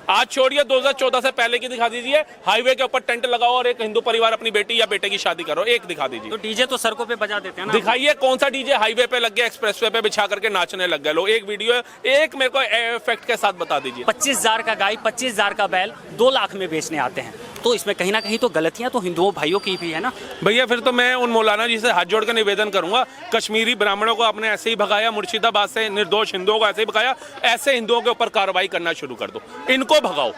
आज छोड़िए 2014 से पहले की दिखा दीजिए, हाईवे के ऊपर टेंट लगाओ और एक हिंदू परिवार अपनी बेटी या बेटे की शादी करो, एक दिखा दीजिए। तो डीजे तो सड़कों पे बजा देते हैं ना, दिखाइए कौन सा डीजे हाईवे पे लग गया, एक्सप्रेसवे पे बिछा करके नाचने लग गए लोग। एक वीडियो एक मेरे को फैक्ट के साथ बता दीजिए। 25,000 का गाय 25,000 का बैल 2 लाख में बेचने आते हैं, तो इसमें कहीं ना कहीं तो गलतियां तो हिंदुओं भाइयों की भी है ना। भैया फिर तो मैं उन मौलाना जी से हाथ जोड़ कर निवेदन करूंगा, कश्मीरी ब्राह्मणों को आपने ऐसे ही भगाया, मुर्शिदाबाद से निर्दोष हिंदुओं को ऐसे ही भगाया, ऐसे हिंदुओं के ऊपर कार्रवाई करना शुरू कर दो, इनको भगाओ,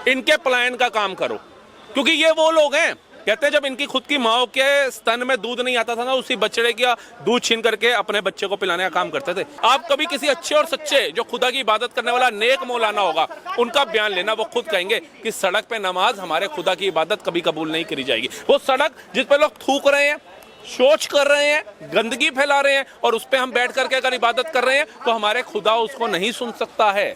इनके पलायन का काम करो। क्योंकि ये वो लोग हैं, कहते हैं जब इनकी खुद की माँ के स्तन में दूध नहीं आता था ना, उसी बछड़े का दूध छीन करके अपने बच्चे को पिलाने का काम करते थे। आप कभी किसी अच्छे और सच्चे जो खुदा की इबादत करने वाला नेक मौलाना होगा, उनका बयान लेना, वो खुद कहेंगे कि सड़क पे नमाज हमारे खुदा की इबादत कभी कबूल नहीं करी जाएगी। वो सड़क जिस पे लोग थूक रहे हैं, शौच कर रहे हैं, गंदगी फैला रहे हैं, और उस पे हम बैठ करके अगर इबादत कर रहे हैं तो हमारे खुदा उसको नहीं सुन सकता है।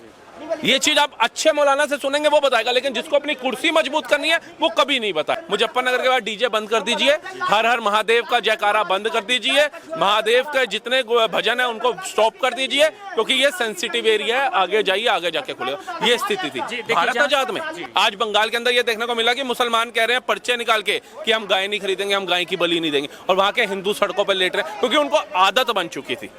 ये चीज आप अच्छे मौलाना से सुनेंगे, वो बताएगा, लेकिन जिसको अपनी कुर्सी मजबूत करनी है वो कभी नहीं बताए। मुजफ्फरनगर के बाद डीजे बंद कर दीजिए, हर हर महादेव का जयकारा बंद कर दीजिए, महादेव के जितने भजन है उनको स्टॉप कर दीजिए, क्योंकि ये सेंसिटिव एरिया है, आगे जाइए आगे जाके खुलेगा। ये स्थिति थी भारत आजाद में। आज बंगाल के अंदर ये देखने को मिला कि मुसलमान कह रहे हैं पर्चे निकाल के कि हम गाय नहीं खरीदेंगे, हम गाय की बलि नहीं देंगे, और वहां के हिंदू सड़कों पर लेट रहे हैं, क्योंकि उनको आदत बन चुकी थी।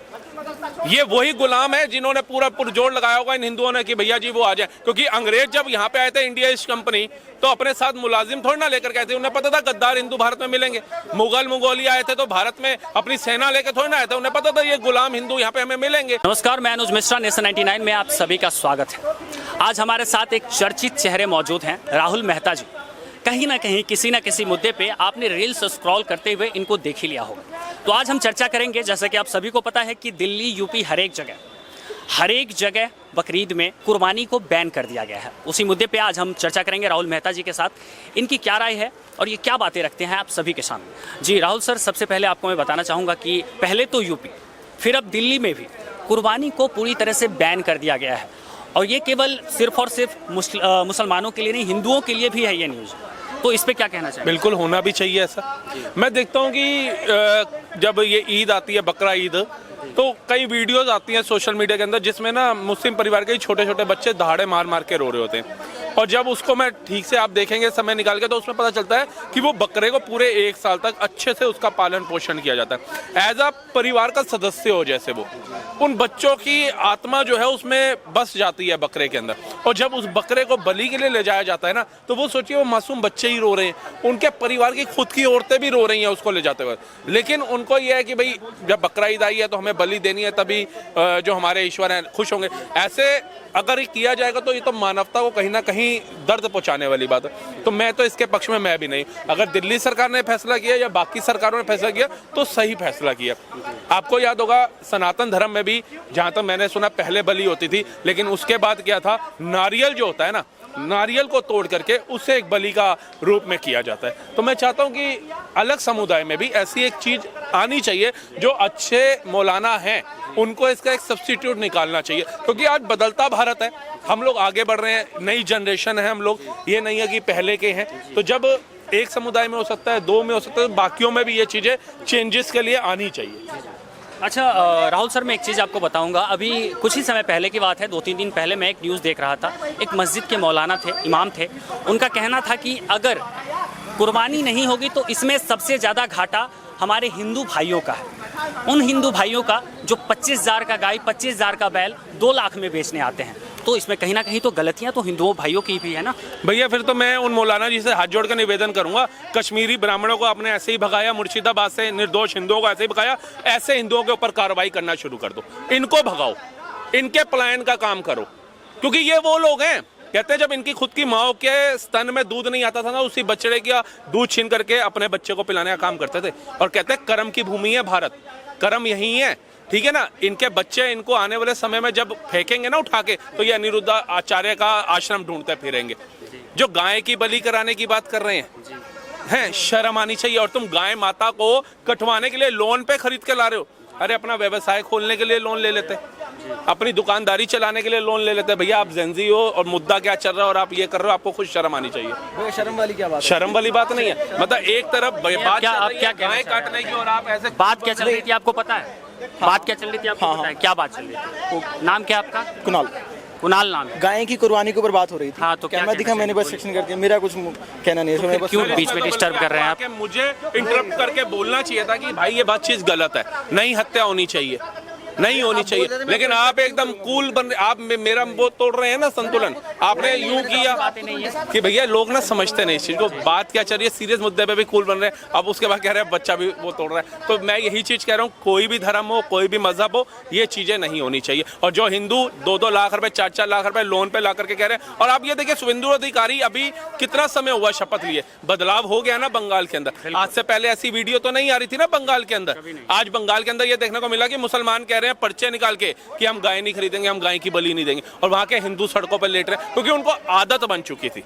ये वही गुलाम है जिन्होंने पूरा पुरजोर लगाया होगा इन हिंदुओं ने कि भैया जी वो आ जाए, क्योंकि अंग्रेज जब यहाँ पे आए थे इंडिया ईस्ट कंपनी, तो अपने साथ मुलाजिम थोड़ी ना लेकर के आए थे, उन्हें पता था गद्दार हिंदू भारत में मिलेंगे। मुगलिया आए थे तो भारत में अपनी सेना लेकर थोड़ी ना आए थे, उन्हें पता था ये गुलाम हिंदू यहाँ पे हमें मिलेंगे। नमस्कार, मैं अनुज मिश्रा, नेशन 99 में आप सभी का स्वागत है। आज हमारे साथ एक चर्चित चेहरे मौजूद हैं, राहुल मेहता जी। कहीं ना कहीं किसी न किसी मुद्दे पे आपने रील्स स्क्रॉल करते हुए इनको देख ही लिया होगा। तो आज हम चर्चा करेंगे, जैसा कि आप सभी को पता है कि दिल्ली, यूपी, हर एक जगह बकरीद में कुर्बानी को बैन कर दिया गया है। उसी मुद्दे पे आज हम चर्चा करेंगे राहुल मेहता जी के साथ, इनकी क्या राय है और ये क्या बातें रखते हैं आप सभी के सामने। जी राहुल सर, सबसे पहले आपको मैं बताना चाहूँगा कि पहले तो यूपी, फिर अब दिल्ली में भी कुर्बानी को पूरी तरह से बैन कर दिया गया है, और ये केवल सिर्फ और सिर्फ मुसलमानों के लिए नहीं, हिंदुओं के लिए भी है ये न्यूज़। तो इस पे क्या कहना चाहिए? बिल्कुल होना भी चाहिए ऐसा। मैं देखता हूँ कि जब ये ईद आती है, बकरा ईद, तो कई वीडियोस आती हैं सोशल मीडिया के अंदर जिसमें ना मुस्लिम परिवार के छोटे छोटे बच्चे दहाड़े मार मार के रो रहे होते हैं, और जब उसको मैं ठीक से आप देखेंगे समय निकाल के, तो उसमें पता चलता है कि वो बकरे को पूरे 1 साल तक अच्छे से उसका पालन पोषण किया जाता है, एज अ परिवार का सदस्य हो जैसे। वो उन बच्चों की आत्मा जो है उसमें बस जाती है बकरे के अंदर, और जब उस बकरे को बलि के लिए ले जाया जाता है ना, तो वो सोचिए वो मासूम बच्चे ही रो रहे हैं, उनके परिवार की खुद की औरतें भी रो रही हैं उसको ले जाते हुए, लेकिन उनको ये है कि भाई जब बकरा ईद आई है तो हमें बलि देनी है, तभी जो हमारे ईश्वर हैं खुश होंगे। ऐसे अगर किया जाएगा तो ये तो मानवता को कहीं ना कहीं दर्द पहुंचाने वाली बात है। तो मैं तो इसके पक्ष में मैं भी नहीं। अगर दिल्ली सरकार ने फैसला किया या बाकी सरकारों ने फैसला किया तो सही फैसला किया। आपको याद होगा सनातन धर्म में भी, जहां तक मैंने सुना, पहले बलि होती थी, लेकिन उसके बाद क्या था, नारियल जो होता है ना, नारियल को तोड़ करके उसे एक बलि का रूप में किया जाता है। तो मैं चाहता हूं कि अलग समुदाय में भी ऐसी एक चीज आनी चाहिए, जो अच्छे मौलाना हैं उनको इसका एक सब्स्टिट्यूट निकालना चाहिए, क्योंकि आज बदलता भारत है, हम लोग आगे बढ़ रहे हैं, नई जनरेशन है हम लोग, ये नहीं है कि पहले के हैं। तो जब एक समुदाय में हो सकता है, 2 में हो सकता है, तो बाकियों में भी ये चीजें चेंजेस के लिए आनी चाहिए। अच्छा राहुल सर, मैं एक चीज़ आपको बताऊंगा। अभी कुछ ही समय पहले की बात है, 2-3 दिन पहले मैं एक न्यूज़ देख रहा था। एक मस्जिद के मौलाना थे, इमाम थे, उनका कहना था कि अगर कुर्बानी नहीं होगी तो इसमें सबसे ज़्यादा घाटा हमारे हिंदू भाइयों का है, उन हिंदू भाइयों का जो 25,000 का गाय 25,000 का बैल 2 लाख में बेचने आते हैं। तो इसमें कहीं ना कहीं तो गलतियां तो हिंदुओं भाइयों की भी है ना। भैया फिर तो मैं उन मौलाना जी से हाथ जोड़ कर निवेदन करूंगा, कश्मीरी ब्राह्मणों को आपने ऐसे ही भगाया, मुर्शिदाबाद से निर्दोष हिंदुओं को ऐसे ही भगाया, ऐसे हिंदुओं के ऊपर कार्रवाई करना शुरू कर दो, इनको भगाओ, इनके पलायन का काम करो। क्योंकि ये वो लोग हैं, कहते हैं जब इनकी खुद की माँ के स्तन में दूध नहीं आता था ना, उसी बछड़े का दूध छीन करके अपने बच्चे को पिलाने का काम करते थे, और कहते हैं कर्म की भूमि है भारत, कर्म यही है, ठीक है ना। इनके बच्चे इनको आने वाले समय में जब फेंकेंगे ना उठा के, तो ये अनिरुद्ध आचार्य का आश्रम ढूंढते फिरेंगे, जो गाय की बलि कराने की बात कर रहे हैं। शर्म आनी चाहिए। और तुम गाय माता को कटवाने के लिए लोन पे खरीद के ला रहे हो। अरे अपना व्यवसाय खोलने के लिए लोन ले लेते, अपनी दुकानदारी चलाने के लिए लोन ले लेते। भैया आप जेंजी हो और मुद्दा क्या चल रहा है और आप ये कर रहे हो, आपको खुद शर्म आनी चाहिए। शर्म वाली क्या बात? शर्म वाली बात नहीं है। मतलब एक तरफ बात क्या गाय काटने की और आप ऐसे बात क्या चल रही थी आपको पता है? बात क्या चल रही थी आपको पता है? क्या बात चल रही थी? नाम क्या आपका? कुणाल। कुणाल नाम है। गाय की कुर्बानी के ऊपर बात हो रही थी। हाँ, तो क्या कैमरा दिखा, कहना मैंने बस सेक्शन कर दिया, मेरा कुछ कहना नहीं है इसमें, बस क्यों बीच में डिस्टर्ब कर रहे हैं आप? मुझे इंटरप्ट करके बोलना चाहिए था कि भाई ये बात चीज गलत है, नहीं हत्या होनी चाहिए, नहीं होनी चाहिए, लेकिन आप एकदम कूल बन रहे, आप मेरा वो तोड़ रहे हैं ना संतुलन। आपने यूं किया कि भैया लोग ना समझते नहीं इस चीज को, बात क्या चल रही है, सीरियस मुद्दे पे भी कूल बन रहे हैं, अब उसके बाद कह रहे हैं बच्चा भी वो तोड़ रहा है। तो मैं यही चीज कह रहा हूँ, कोई भी धर्म हो, कोई भी मजहब हो, ये चीजें नहीं होनी चाहिए। और जो हिंदू 2-2 लाख रुपए 4-4 लाख रुपए लोन पे ला करके कह रहे हैं, और आप ये देखिए शुभेंदु अधिकारी अभी कितना समय हुआ शपथ लिए, बदलाव हो गया ना बंगाल के अंदर। आज से पहले ऐसी वीडियो तो नहीं आ रही थी ना बंगाल के अंदर। आज बंगाल के अंदर ये देखने को मिला कि मुसलमान कह रहे हैं पर्चे निकाल के कि हम गाय नहीं खरीदेंगे, हम गाय की बलि नहीं देंगे, और वहां के हिंदू सड़कों पर लेट रहे हैं क्योंकि उनको आदत बन चुकी थी।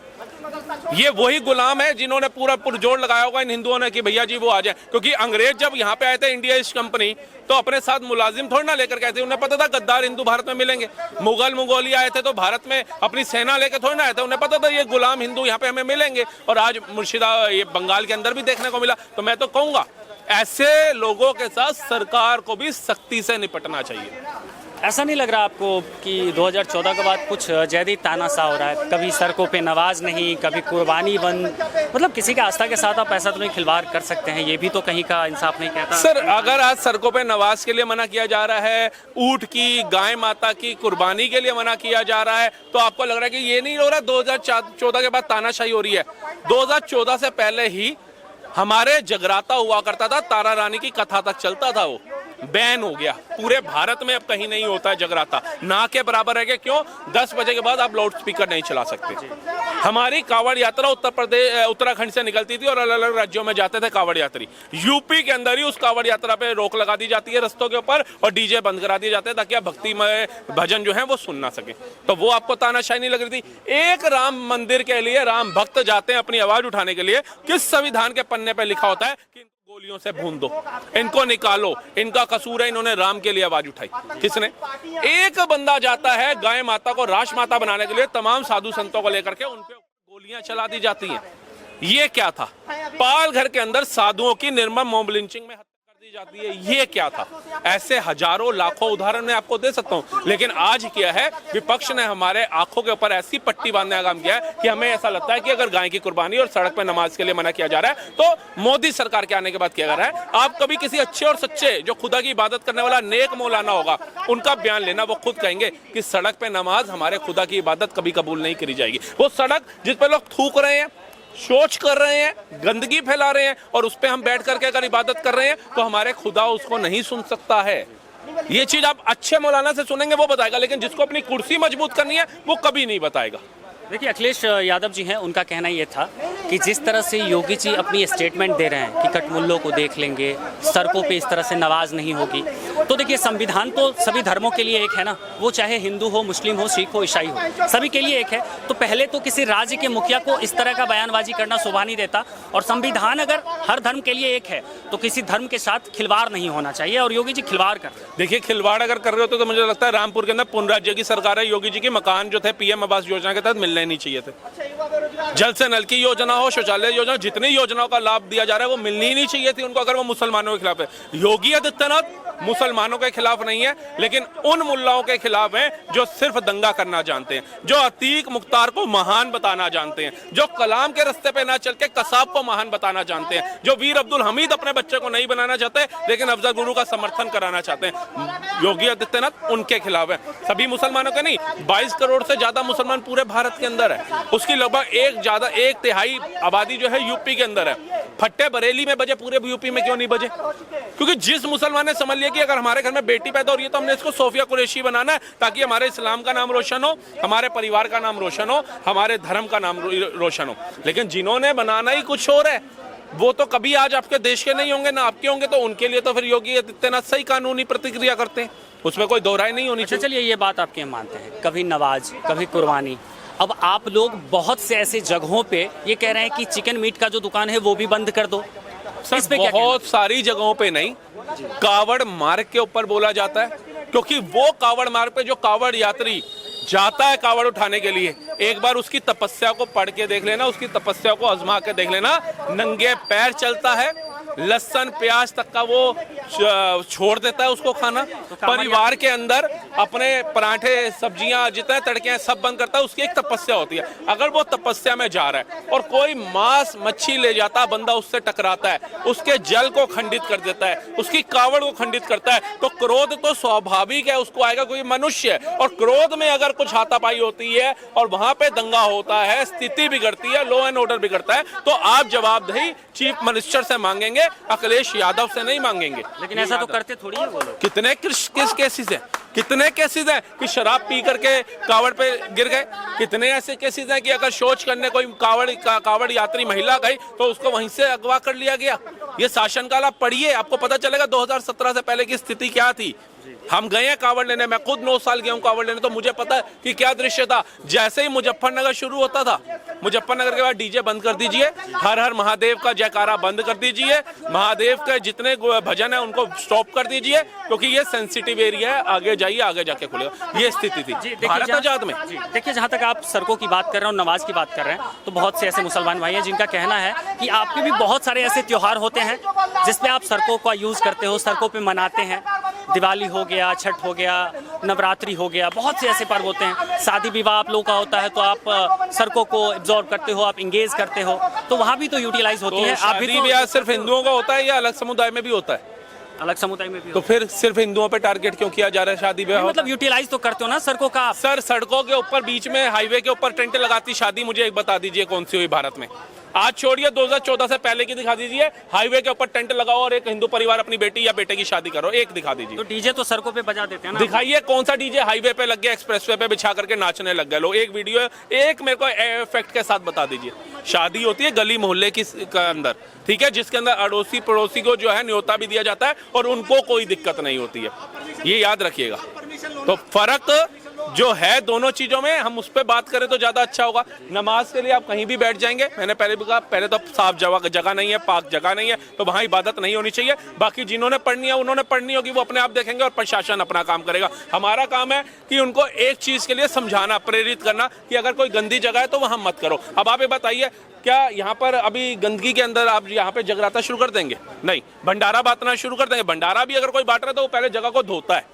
ये वही गुलाम है जिन्होंने पूरा पुरजोर लगाया होगा इन हिंदुओं ने कि भैया जी वो आ जाए, क्योंकि अंग्रेज जब यहाँ पे आए थे इंडिया ईस्ट कंपनी, तो अपने साथ मुलाजिम थोड़ी ना लेकर गए थे, उन्हें पता था गद्दार हिंदू भारत में मिलेंगे। मुगलिया आए थे तो भारत में अपनी सेना लेकर थोड़ी ना आए थे, उन्हें पता था ये गुलाम हिंदू यहाँ पे हमें मिलेंगे। और आज ये बंगाल के अंदर भी देखने को मिला। तो मैं तो कहूंगा ऐसे लोगों के साथ सरकार को भी सख्ती से निपटना चाहिए। ऐसा नहीं लग रहा आपको कि 2014 के बाद कुछ जैदी तानाशाह हो रहा है, कभी सड़कों पे नवाज नहीं, कभी कुर्बानी बंद, मतलब किसी के आस्था के साथ आप ऐसा तो नहीं खिलवाड़ कर सकते हैं, ये भी तो कहीं का इंसाफ नहीं कहता। सर अगर आज सड़कों पे नवाज के लिए मना किया जा रहा है, ऊंट की गाय माता की कुर्बानी के लिए मना किया जा रहा है, तो आपको लग रहा है कि ये नहीं हो रहा 2014 के बाद तानाशाही हो रही है। 2014 से पहले ही हमारे जगराता हुआ करता था, तारा रानी की कथा तक चलता था, वो बैन हो गया पूरे भारत में, अब कहीं नहीं होता है जगराता, ना के बराबर है। क्यों? 10 बजे के बाद आप लाउड स्पीकर नहीं चला सकते। हमारी कांवड़ यात्रा उत्तराखंड से निकलती थी और अलग अलग राज्यों में जाते थे कांवड़ यात्री। यूपी के अंदर ही उस कांवड़ यात्रा पे रोक लगा दी जाती है रस्तों के ऊपर, और डीजे बंद करा दिए जाते हैं ताकि आप भक्तिमय भजन जो है वो सुन ना सके। तो वो आपको तानाशाही नहीं लग रही थी? एक राम मंदिर के लिए राम भक्त जाते हैं अपनी आवाज उठाने के लिए, किस संविधान के पन्ने पे लिखा होता है कि गोलियों से भून दो, इनको निकालो, इनका कसूर है, इन्होंने राम के लिए आवाज उठाई? किसने? एक बंदा जाता है गाय माता को राष्ट्र माता बनाने के लिए, तमाम साधु संतों को लेकर के उन पे गोलियां चला दी जाती हैं। ये क्या था? पाल घर के अंदर साधुओं की निर्मम मॉब लिंचिंग में दी जाती है, ये क्या था? ऐसे हजारों लाखों उदाहरण मैं आपको दे सकता हूं, लेकिन आज क्या है, विपक्ष ने हमारे आंखों के ऊपर ऐसी पट्टी बांधने का काम किया है कि हमें ऐसा लगता है कि अगर गाय की कुर्बानी और सड़क पर नमाज के लिए मना किया जा रहा है तो मोदी सरकार के आने के बाद किया जा रहा है। आप कभी किसी अच्छे और सच्चे जो खुदा की इबादत करने वाला नेक मौलाना होगा, उनका बयान लेना, वो खुद कहेंगे कि सड़क पे नमाज हमारे खुदा की इबादत कभी कबूल नहीं करी जाएगी। वो सड़क जिस पे लोग थूक रहे हैं, शौच कर रहे हैं, गंदगी फैला रहे हैं, और उस पे हम बैठ करके अगर इबादत कर रहे हैं तो हमारे खुदा उसको नहीं सुन सकता है। ये चीज आप अच्छे मौलाना से सुनेंगे, वो बताएगा, लेकिन जिसको अपनी कुर्सी मजबूत करनी है वो कभी नहीं बताएगा। देखिए अखिलेश यादव जी हैं, उनका कहना ये था कि जिस तरह से योगी जी अपनी स्टेटमेंट दे रहे हैं कि कटमुल्लों को देख लेंगे, सड़कों पे इस तरह से नवाज नहीं होगी, तो देखिए संविधान तो सभी धर्मों के लिए एक है ना, वो चाहे हिंदू हो, मुस्लिम हो, सिख हो, ईसाई हो, सभी के लिए एक है। तो पहले तो किसी राज्य के मुखिया को इस तरह का बयानबाजी करना शोभा नहीं देता, और संविधान अगर हर धर्म के लिए एक है तो किसी धर्म के साथ खिलवाड़ नहीं होना चाहिए, और योगी जी खिलवाड़ कर रहे हैं। देखिए खिलवाड़ अगर कर रहे होते तो मुझे लगता है रामपुर के अंदर पुनराज्य की सरकार है, योगी जी के मकान जो थे पीएम आवास योजना के तहत मिलने नहीं चाहिए थे। जल से नल की योजना हो, शौचालय योजना, जितनी योजनाओं का लाभ दिया जा रहा है वो मिलनी ही नहीं चाहिए थी उनको, अगर वो मुसलमानों के खिलाफ है। योगी आदित्यनाथ मुसलमानों के खिलाफ नहीं है, लेकिन उन मुल्लाओं के खिलाफ हैं जो सिर्फ दंगा करना जानते हैं, जो अतीक मुख्तार को महान बताना जानते हैं, जो कलाम के रास्ते पे ना चल के कसाब को महान बताना जानते हैं, जो वीर अब्दुल हमीद अपने बच्चे को नहीं बनाना चाहते लेकिन अफजल गुरु का समर्थन कराना चाहते हैं। योगी आदित्यनाथ उनके खिलाफ है, सभी मुसलमानों के नहीं। 22 करोड़ से ज्यादा मुसलमान पूरे भारत के अंदर है, उसकी लगभग एक तिहाई आबादी जो है यूपी के अंदर है। फट्टे बरेली में बजे, पूरे यूपी में क्यों नहीं बजे? क्योंकि जिस मुसलमान ने समझ लिया कि अगर हमारे घर में बेटी पैदा हो रही है तो हमने इसको सोफिया कुरैशी बनाना है ताकि हमारे इस्लाम का नाम रोशन हो, हमारे परिवार का नाम रोशन हो, हमारे धर्म का नाम रोशन हो। लेकिन जिन्होंने बनाना ही कुछ और है वो तो कभी आज आपके देश के नहीं होंगे, ना आपके होंगे, तो उनके लिए तो फिर योगी आदित्यनाथ सही कानूनी प्रतिक्रिया करते हैं, उसमें कोई दोहराई नहीं होनी चाहिए। चलिए ये बात आपके मानते हैं, कभी नवाज कभी कुर्बानी, अब आप लोग बहुत से ऐसे जगहों पे ये कह रहे हैं कि चिकन मीट का जो दुकान है वो भी बंद कर दो। इस पे बहुत सारी जगहों पे नहीं, कावड़ मार्ग के ऊपर बोला जाता है, क्योंकि वो कावड़ मार्ग पे जो कावड़ यात्री जाता है कावड़ उठाने के लिए, एक बार उसकी तपस्या को पढ़ के देख लेना, उसकी तपस्या को आजमा के देख लेना, नंगे पैर चलता है, लहसुन प्याज तक का वो छोड़ देता है उसको खाना। परिवार के अंदर अपने पराठे सब्जियां जितने तड़के हैं सब बंद करता है। उसकी एक तपस्या होती है। अगर वो तपस्या में जा रहा है और कोई मांस मच्छी ले जाता, बंदा उससे टकराता है, उसके जल को खंडित कर देता है, उसकी कावड़ को खंडित करता है, तो क्रोध तो स्वाभाविक है, उसको आएगा। कोई मनुष्य है और क्रोध में अगर कुछ हाथापाई होती है और वहां पे दंगा होता है, स्थिति बिगड़ती है, लॉ एंड ऑर्डर बिगड़ता है, तो आप जवाबदेही चीफ मिनिस्टर से मांगेंगे, अखिलेश यादव से नहीं मांगेंगे। लेकिन ऐसा तो करते थोड़ी है वो लोग। कितने किस केसेस हैं, कितने केसेस हैं कि शराब पी करके कावड़ पे गिर गए। कितने ऐसे केसेस हैं कि अगर शौच करने कोई कावड़ यात्री महिला गई तो उसको वहीं से अगवा कर लिया गया। ये शासनकाल आप पढ़िए, आपको पता चलेगा 2017 से पहले की स्थिति क्या थी। हम गए हैं कावड़ लेने, मैं खुद 9 साल गया हूं कावड़ लेने, तो मुझे पता है कि क्या दृश्य था। जैसे ही मुजफ्फरनगर शुरू होता था, मुजफ्फरनगर के बाद डीजे बंद कर दीजिए, हर हर महादेव का जयकारा बंद कर दीजिए, महादेव के जितने भजन है उनको स्टॉप कर दीजिए, क्योंकि ये सेंसिटिव एरिया है, आगे जाइए आगे जाके खुलेगा। ये स्थिति थी भारत आजाद में। देखिए, जहाँ तक आप सड़कों की बात कर रहे हैं और नमाज की बात कर रहे हैं, तो बहुत से ऐसे मुसलमान भाई हैं जिनका कहना है कि आपके भी बहुत सारे ऐसे त्योहार होते हैं जिसपे आप सड़कों का यूज करते हो, सड़कों पे मनाते हैं। दिवाली हो गया, छठ हो गया, नवरात्रि हो गया, बहुत से ऐसे पर्व होते हैं। शादी विवाह आप लोगों का होता है तो आप सड़कों को एब्जॉर्ब करते हो, आप इंगेज करते हो, तो वहाँ भी तो यूटिलाइज होती है। आप भी शादी ब्याह सिर्फ हिंदुओं का होता है या अलग समुदाय में भी होता है? अलग समुदाय में भी तो फिर सिर्फ हिंदुओं पे टारगेट क्यों किया जा रहा है शादी ब्याह? मतलब यूटिलाइज तो करते हो ना सड़कों का आप। सर, सड़कों के ऊपर बीच में हाईवे के ऊपर टेंट लगाती शादी मुझे एक बता दीजिए कौन सी हुई भारत में? आज छोड़िए 2014 से पहले की दिखा दीजिए, हाईवे के ऊपर टेंट लगाओ और एक हिंदू परिवार अपनी बेटी या बेटे की शादी करो, एक दिखा दीजिए। तो डीजे तो सड़कों पे बजा देते हैं ना। दिखाइए कौन सा डीजे हाईवे पे लग गया, एक्सप्रेसवे पे बिछा करके नाचने लग गए लोग। एक वीडियो, एक मेरे को इफेक्ट के साथ बता दीजिए। शादी होती है गली मोहल्ले की अंदर, ठीक है, जिसके अंदर अड़ोसी पड़ोसी को जो है न्योता भी दिया जाता है और उनको कोई दिक्कत नहीं होती है। ये याद रखिएगा। तो फर्क जो है दोनों चीजों में, हम उस पर बात करें तो ज्यादा अच्छा होगा। नमाज के लिए आप कहीं भी बैठ जाएंगे, मैंने पहले भी कहा, पहले तो साफ जगह नहीं है, पाक जगह नहीं है, तो वहां इबादत नहीं होनी चाहिए। बाकी जिन्होंने पढ़नी है उन्होंने पढ़नी होगी, वो अपने आप देखेंगे और प्रशासन अपना काम करेगा। हमारा काम है कि उनको एक चीज के लिए समझाना, प्रेरित करना कि अगर कोई गंदी जगह है तो वहां मत करो। अब आप ये बताइए, क्या यहाँ पर अभी गंदगी के अंदर आप यहाँ पे जगराता शुरू कर देंगे? नहीं। भंडारा बांटना शुरू कर देंगे? भंडारा भी अगर कोई बांट रहा है तो वो पहले जगह को धोता है,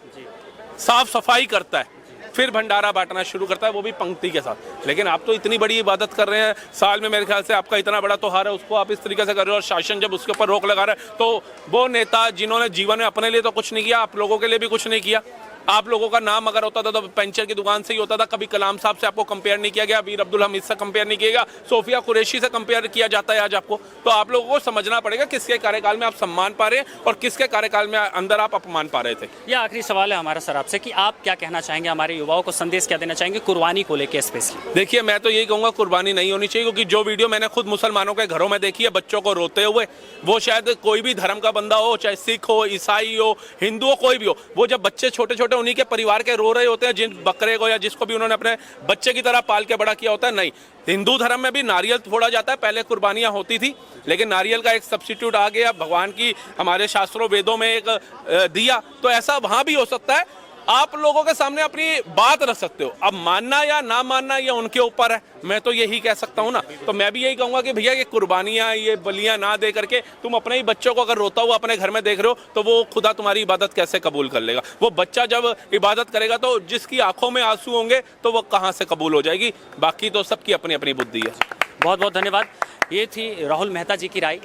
साफ सफाई करता है, फिर भंडारा बांटना शुरू करता है, वो भी पंक्ति के साथ। लेकिन आप तो इतनी बड़ी इबादत कर रहे हैं, साल में मेरे ख्याल से आपका इतना बड़ा त्योहार है, उसको आप इस तरीके से कर रहे हो और शासन जब उसके ऊपर रोक लगा रहा है, तो वो नेता जिन्होंने जीवन में अपने लिए तो कुछ नहीं किया, आप लोगों के लिए भी कुछ नहीं किया। आप लोगों का नाम अगर होता था तो पंचर की दुकान से ही होता था। कभी कलाम साहब से आपको कंपेयर नहीं किया गया, वीर अब्दुल हमीद से कंपेयर नहीं किया गया, सोफिया कुरैशी से कंपेयर किया जाता है आज आपको। तो आप लोगों को समझना पड़ेगा किसके कार्यकाल में आप सम्मान पा रहे हैं और किसके कार्यकाल में अंदर आप अपमान पा रहे थे। ये आखिरी सवाल है हमारा सर आपसे कि आप क्या कहना चाहेंगे, हमारे युवाओं को संदेश क्या देना चाहेंगे कुर्बानी को लेकर स्पेशली? देखिए, मैं तो यही कहूँगा कुर्बानी नहीं होनी चाहिए, क्योंकि जो वीडियो मैंने खुद मुसलमानों के घरों में देखी है बच्चों को रोते हुए, वो शायद कोई भी धर्म का बंदा हो, चाहे सिख हो, ईसाई हो, हिंदू हो, कोई भी हो, वो जब बच्चे छोटे छोटे उन्हीं के परिवार के रो रहे होते हैं, जिन बकरे को या जिसको भी उन्होंने अपने बच्चे की तरह पाल के बड़ा किया होता है। नहीं, हिंदू धर्म में भी नारियल फोड़ा जाता है, पहले कुर्बानियां होती थी, लेकिन नारियल का एक सब्स्टिट्यूट आ गया, भगवान की हमारे शास्त्रों वेदों में एक दिया, तो ऐसा वहां भी हो सकता है। आप लोगों के सामने अपनी बात रख सकते हो, अब मानना या ना मानना ये उनके ऊपर है, मैं तो यही कह सकता हूँ ना। तो मैं भी यही कहूँगा कि भैया ये कुर्बानियाँ, ये बलियाँ ना दे करके तुम अपने ही बच्चों को अगर रोता हुआ अपने घर में देख रहे हो तो वो खुदा तुम्हारी इबादत कैसे कबूल कर लेगा? वो बच्चा जब इबादत करेगा तो जिसकी आंखों में आंसू होंगे तो वो कहाँ से कबूल हो जाएगी? बाकी तो सबकी अपनी अपनी बुद्धि है। बहुत बहुत धन्यवाद। ये थी राहुल मेहता जी की राय।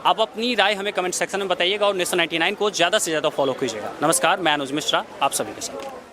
आप अपनी राय हमें कमेंट सेक्शन में बताइएगा और नेशन 99 को ज़्यादा से ज़्यादा फॉलो कीजिएगा। नमस्कार, मैं अनुज मिश्रा, आप सभी के साथ।